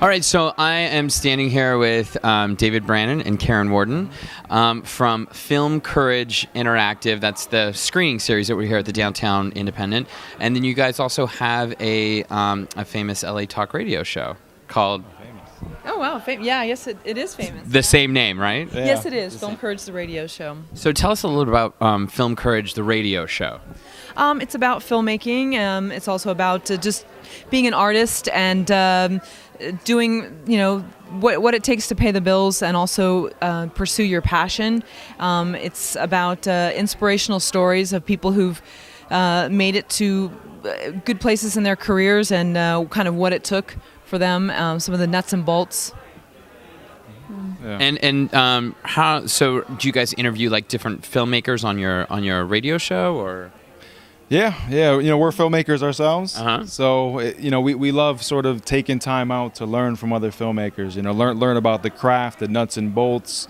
All right, so I am standing here with David Brannon and Karen Warden from Film Courage Interactive. That's the screening series that we're here at the Downtown Independent. And then you guys also have a famous LA talk radio show called... Oh, wow. Yeah, yes, it is famous. The same name, right? Yeah. Yes, it is. Film Courage, the radio show. So tell us a little bit about Film Courage, the radio show. It's about filmmaking. It's also about just being an artist and doing, what it takes to pay the bills and also pursue your passion. It's about inspirational stories of people who've made it to good places in their careers and kind of what it took for them, some of the nuts and bolts. Yeah. And how? So do you guys interview like different filmmakers on your radio show, or? Yeah. We're filmmakers ourselves, uh-huh. So we love sort of taking time out to learn from other filmmakers. Learn about the craft, the nuts and bolts.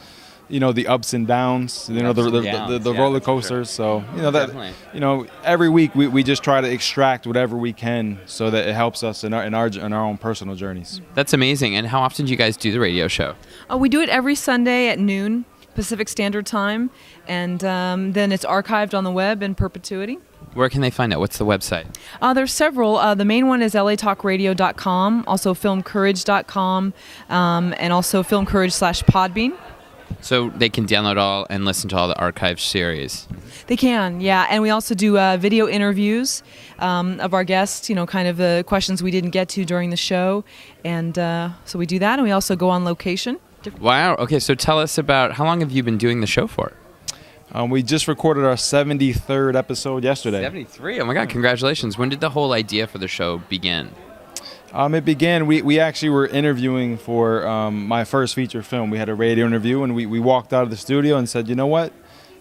The ups and downs, the roller coasters. Sure. So, every week we just try to extract whatever we can so that it helps us in our own personal journeys. That's amazing. And how often do you guys do the radio show? We do it every Sunday at noon Pacific Standard Time, and then it's archived on the web in perpetuity. Where can they find out? What's the website? There's several. The main one is latalkradio.com, also filmcourage.com, and also filmcourage/Podbean. So they can download all and listen to all the archived series. They can, yeah. And we also do video interviews of our guests, kind of the questions we didn't get to during the show. And so we do that, and we also go on location. Wow. Okay, so tell us about how long have you been doing the show for? We just recorded our 73rd episode yesterday. 73? Oh my God, congratulations. When did the whole idea for the show begin? It began, we actually were interviewing for my first feature film. We had a radio interview, and we walked out of the studio and said, you know what?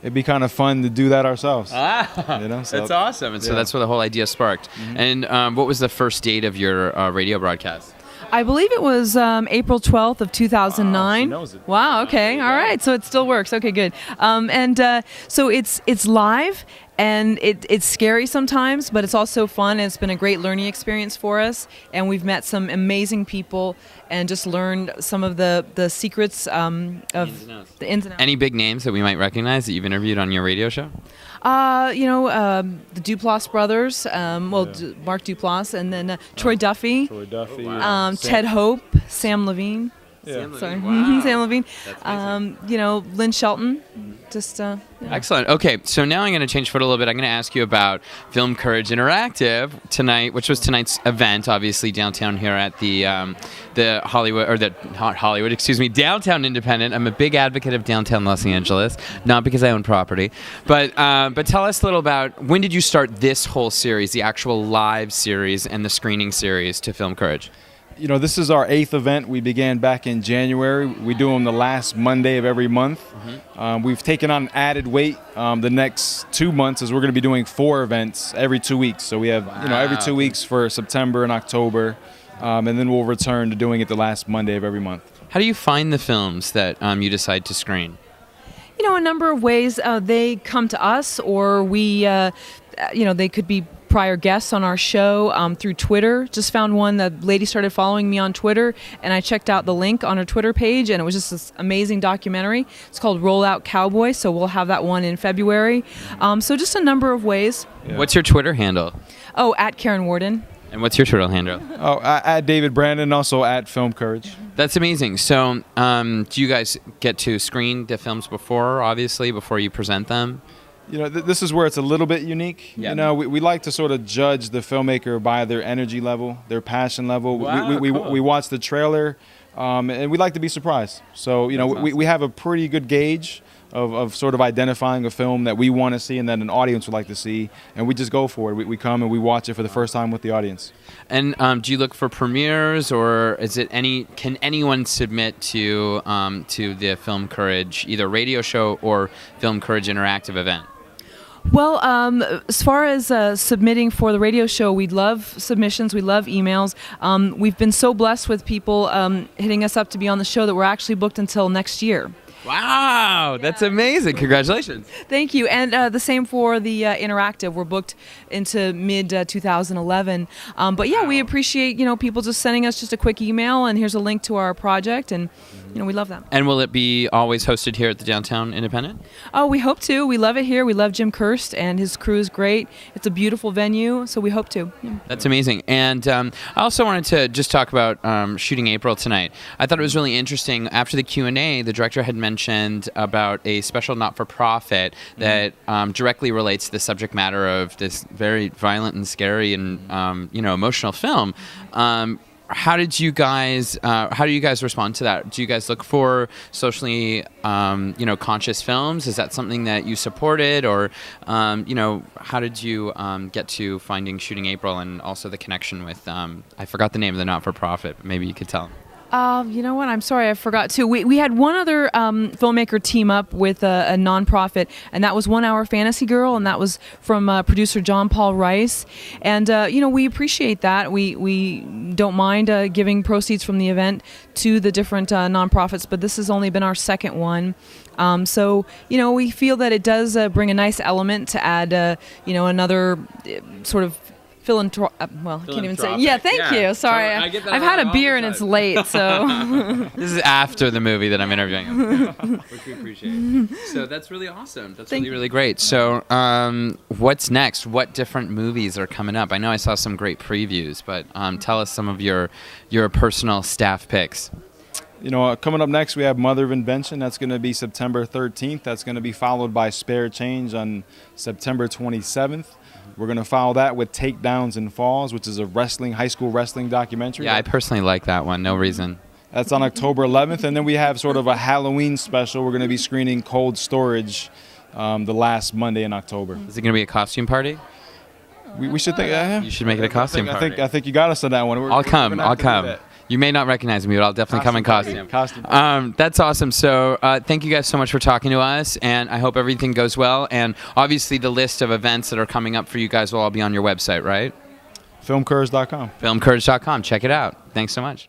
It'd be kind of fun to do that ourselves. So, that's awesome. And so that's where the whole idea sparked. Mm-hmm. And what was the first date of your radio broadcast? I believe it was April 12th of 2009. She knows it. Wow, okay. All right. So it still works. Okay, good. So it's live, and it's scary sometimes, but it's also fun. It's been a great learning experience for us, and we've met some amazing people and just learned some of the secrets of the ins and outs. Any big names that we might recognize that you've interviewed on your radio show? The Duplass brothers, Mark Duplass, and then Troy Duffy. Wow. Ted Hope, Sam Levine. Yeah. Sam Levine. That's Lynn Shelton. Excellent. Okay, so now I'm going to change foot a little bit. I'm going to ask you about Film Courage Interactive tonight, which was tonight's event, obviously downtown here at the Downtown Independent. I'm a big advocate of downtown Los Angeles, not because I own property, but tell us a little about when did you start this whole series, the actual live series and the screening series to Film Courage? This is our 8th event. We began back in January. We do them the last Monday of every month. Mm-hmm. We've taken on added weight the next 2 months, as we're going to be doing 4 events every 2 weeks. So we have every 2 weeks for September and October, and then we'll return to doing it the last Monday of every month. How do you find the films that you decide to screen? A number of ways. They come to us, or we, they could be prior guests on our show through Twitter. Just found one. The lady started following me on Twitter, and I checked out the link on her Twitter page, and it was just this amazing documentary. It's called Rollout Cowboy, so we'll have that one in February. So just a number of ways. Yeah. What's your Twitter handle? At Karen Warden. And what's your Twitter handle? At David Brandon, also at Film Courage. That's amazing. So do you guys get to screen the films before you present them? This is where it's a little bit unique. Yeah. We like to sort of judge the filmmaker by their energy level, their passion level. Wow, cool. We watch the trailer, and we like to be surprised. So, awesome. we have a pretty good gauge of sort of identifying a film that we want to see and that an audience would like to see, and we just go for it. We come and we watch it for the first time with the audience. And do you look for premieres, or can anyone submit to the Film Courage, either radio show or Film Courage Interactive event? Well, as far as submitting for the radio show, we love submissions. We love emails. We've been so blessed with people hitting us up to be on the show that we're actually booked until next year. Wow, that's amazing. Congratulations. Thank you. And the same for the interactive. We're booked into mid 2011. But yeah, we appreciate, people just sending us just a quick email and here's a link to our project, and we love that. And will it be always hosted here at the Downtown Independent? Oh, we hope to. We love it here. We love Jim Kirst and his crew is great. It's a beautiful venue, so we hope to. Yeah. That's amazing. And I also wanted to just talk about Shooting April tonight. I thought it was really interesting. After the Q&A, the director had mentioned about a special not-for-profit that directly relates to the subject matter of this very violent and scary and emotional film. How do you guys respond to that? Do you guys look for socially conscious films? Is that something that you supported, or how did you get to finding Shooting April and also the connection with I forgot the name of the not-for-profit, but maybe you could tell. You know what? I'm sorry, I forgot to. We had one other filmmaker team up with a nonprofit, and that was 1 Hour Fantasy Girl, and that was from producer John Paul Rice. And we appreciate that. We don't mind giving proceeds from the event to the different nonprofits, but this has only been our second one. So we feel that it does bring a nice element to add another sort of I can't even say. Yeah, thank you. Sorry, I've had a beer and it's late, so. This is after the movie that I'm interviewing, which we appreciate. So that's really awesome. That's really great. So what's next? What different movies are coming up? I know I saw some great previews, but tell us some of your personal staff picks. Coming up next, we have Mother of Invention. That's going to be September 13th. That's going to be followed by Spare Change on September 27th. We're going to follow that with Takedowns and Falls, which is a high school wrestling documentary. Yeah, I personally like that one. No reason. That's on October 11th. And then we have sort of a Halloween special. We're going to be screening Cold Storage the last Monday in October. Is it going to be a costume party? We should think. You should make it a costume party. I think you got us on that one. I'll come. You may not recognize me, but I'll definitely come in costume. That's awesome. So thank you guys so much for talking to us, and I hope everything goes well. And obviously the list of events that are coming up for you guys will all be on your website, right? Filmcourage.com. Filmcourage.com. Check it out. Thanks so much.